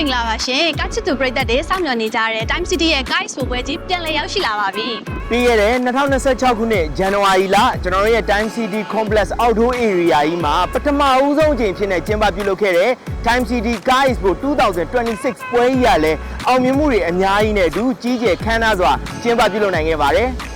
င်္ဂလာပါရှင်။ကချစ်သူပရိသတ်တွေစောင့်မျှော်နေကြတဲ့ Time City ရဲ့ Guys ဆိုပွဲကြီးပြန်လည်ရောက်ရှိလာပါပြီ။ပြီးခဲ့တဲ့2026ခုနှစ်ဇန်နဝါရီလကျွန်တော်ရဲ့ Time City Complex Outdoor Area ကြီးမှာပထမဦးဆုံးအကြိမ်ဖြစ်နေကျင်းပပြုလုပ်ခဲ့တဲ့ Time City Guys 2026ပွဲကြီးရလဲအောင်မြင်မှုတွေအများကြီးနဲ့အတူကြီးကျယ်ခမ်းနားစွာကျင်းပပြုလုပ်နိုင်ခဲ့ပါတယ်။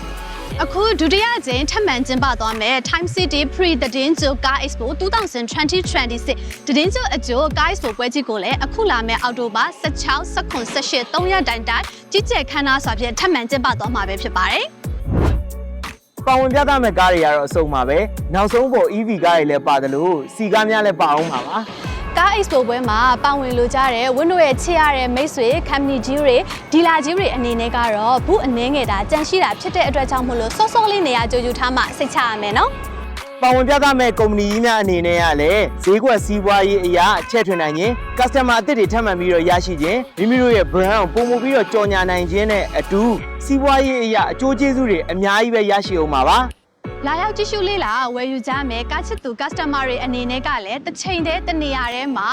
အခုဒုတိယအကြိမ်ထပ်မံကျင်းပသွားမယ် Time City Pre သတင်းကြို Car Expo 2026သတင်းကြိုအကျိုး Car Expo ပွဲကြီးကိုလည်းအခုလာမယ့်အောက်တိုဘာ16 19 18 3ရက်တိုင်ကြီးကျယ်ခမ်းနားစွာဖြင့်ထပ်မံကျင်းပသွားမှာပဲဖြစ်ပါတယ်။ပါဝင်ပြသမယ့်ကားတွေကတော့အစုံပါပဲ။နောက်ဆုံးပေါ် EV ကားတွေလည်းပါတယ်လို့စီကားများလည်းပါအောင်ပါပါ။ကား Expo ပွဲမှာပါဝင်လိုကြတဲ့ဝင်းတို့ရဲ့ချစ်ရတဲ့မိတ်ဆွေ company ကြီးတွေဒီလာကြီးတွေအနေနဲ့ကတော့ဘူးအနှင်းငယ်တာကြန့်ရှိတာဖြစ်တဲ့အတွက်ကြောင့်မို့လို့စောစောလေးနေရာကြိုယူထားမှစိတ်ချရမယ်နော်။ပါဝင်ပြသမဲ့ကုမ္ပဏီကြီးများအနေနဲ့ကလည်းဈေးကွက်စီးပွားရေးအရာချဲ့ထွင်နိုင်ခြင်း customer အသစ်တွေထပ်မံပြီးတော့ရရှိခြင်းမိမိတို့ရဲ့ brand ကိုပုံမပြီးတော့ကြော်ညာနိုင်ခြင်းနဲ့အတူစီးပွားရေးအရာအကျိုးကျေးဇူးတွေအများကြီးပဲရရှိအောင်ပါပါလာရောက်ကြည့်ရှုလေးလာဝယ်ယူကြမယ်ကားချစ်သူ customer တွေအနေနဲ့ကလည်းတစ်ချိန်တည်းတနေရာထဲမှာ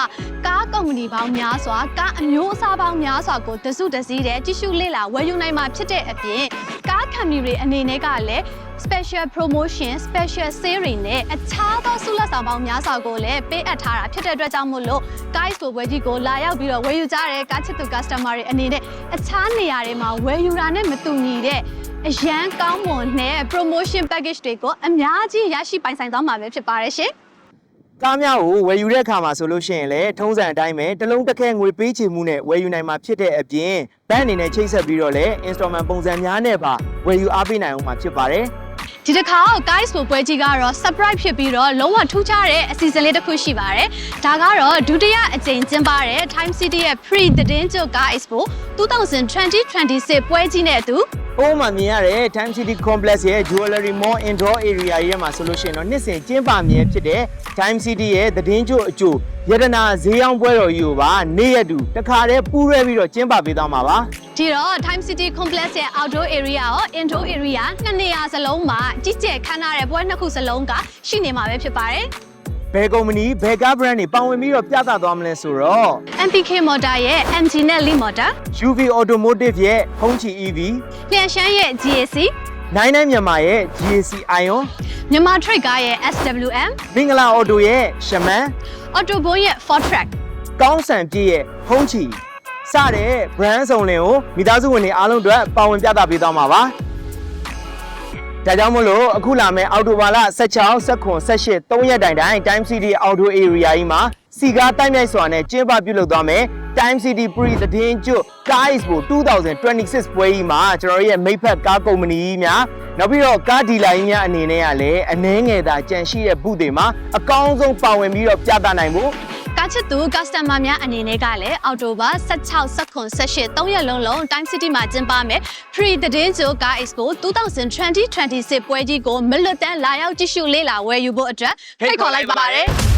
ကားကုမ္ပဏီပေါင်းများစွာကားအမျိုးအစားပေါင်းများစွာကိုတစုတစည်းတည်းကြည့်ရှုလေးလာဝယ်ယူနိုင်မှာဖြစ်တဲ့အပြင်ကား company တွေအနေနဲ့ကလည်း special promotion special sale တွေနဲ့အခြားသောဆုလက်ဆောင်ပေါင်းများစွာကိုလည်းပေးအပ်ထားတာဖြစ်တဲ့အတွက်ကြောင့်မို့လို့ guys ဆိုပွဲကြီးကိုလာရောက်ပြီးတော့ဝယ်ယူကြတဲ့ကားချစ်သူ customer တွေအနေနဲ့အခြားနေရာတွေမှာဝယ်ယူတာနဲ့မတူညီတဲ့အရန်ကောင်းမွန်တဲ့ promotion package တွေကိုအများကြီးရရှိပိုင်ဆိုင်သွားမှာပဲဖြစ်ပါတယ်ရှင်။ကားများကိုဝယ်ယူတဲ့အခါမှာဆိုလို့ရှိရင်လည်းထုံးစံအတိုင်းပဲတစ်လုံးတစ်ခဲငွေပေးချေမှုနဲ့ဝယ်ယူနိုင်မှာဖြစ်တဲ့အပြင်ဘဏ်အနေနဲ့ချိတ်ဆက်ပြီးတော့လည်း installment ပုံစံများနဲ့ပါဝယ်ယူအားပေးနိုင်အောင်မှာဖြစ်ပါတယ်။ဒီတစ်ခါ guys ဆိုပွဲကြီးကတော့ surprise ဖြစ်ပြီးတော့လုံးဝထူးခြားတဲ့အစီအစဉ်လေးတစ်ခုရှိပါတယ်။ဒါကတော့ဒုတိယအကြိမ်ကျင်းပတဲ့ Time City ရဲ့ Pre သတင်းကြို Car Expo 2026ပွဲကြီးနဲ့အတူမှာမြင်ရတဲ့ Time City Complex ရဲ့ Jewelry Mall Indoor Area ရဲ့မှာဆိုလို့ရှိရင်တော့နှစ်စဉ်ကျင်းပမြဲဖြစ်တဲ့ Time City ရဲ့သတင်းကြိုအကျိုးရတနာဈေးရောင်းပွဲတော်ကြီးကိုပါနေ့ရက်တူတခါတည်းပူးရဲပြီးတော့ကျင်းပပေးသွားမှာပါဒီတော့ Time City Complex ရဲ့ Outdoor Area ရော Indoor Area နှစ်နေရာစလုံးမှာကြီးကျယ်ခမ်းနားတဲ့ပွဲနှစ်ခုစလုံးကရှိနေမှာပဲဖြစ်ပါတယ်ဘယ်ကုမ္ပဏီဘယ်ကား brand တွေပါဝင်ပြီးတော့ပြသသွားမလဲဆိုတော့ MPK Motor ရဲ့ MG နဲ့ Lee Motor UV Automotive ရဲ့ Hongqi EV လျှန်ရှမ်းရဲ့ GAC 99မြန်မာရဲ့ GAC Ion မြန်မာ Trade ကားရဲ့ SWM မင်္ဂလာ Auto ရဲ့ Shaman Auto Bone ရဲ့ Ford Track ကောင်းဆန်ပြည့်ရဲ့ Hongqi စတဲ့ brand စုံလင်ကိုမိသားစုဝင်တွေအားလုံးအတွက်ပါဝင်ပြသပေးသွားမှာပါဒါကြောင့်မို့လို့အခုလာမယ့်အောက်တိုဘာလ16 19 18 3ရက်တိုင် Time City Outdoor Area ကြီးမှာစီကားတိုက်မြိုက်စွာနဲ့ကျင်းပပြုလုပ်သွားမယ် Time City Pre သတင်းကြို Car Expo 2026ပွဲကြီးမှာကျွန်တော်ရဲ့မိတ်ဖက်ကားကုမ္ပဏီကြီးများနောက်ပြီးတော့ကားဒီလာကြီးများအနေနဲ့ကလည်းအနှဲငယ်သာကြန့်ရှိတဲ့ဘုတွေမှာအကောင်းဆုံးပါဝင်ပြီးတော့ပြသနိုင်ဖို့ကားချစ်သူ customer များအနေနဲ့ကလည်းအောက်တိုဘာ16 19 18 3ရက်လုံး Time City မှာကျင်းပမယ် Pre သတင်းကြို Car Expo 2026ပွဲကြီးကိုမလွတ်တမ်းလာရောက်ကြည့်ရှုလေ့လာဝယ်ယူဖို့အတွက်ဖိတ်ခေါ်လိုက်ပါတယ်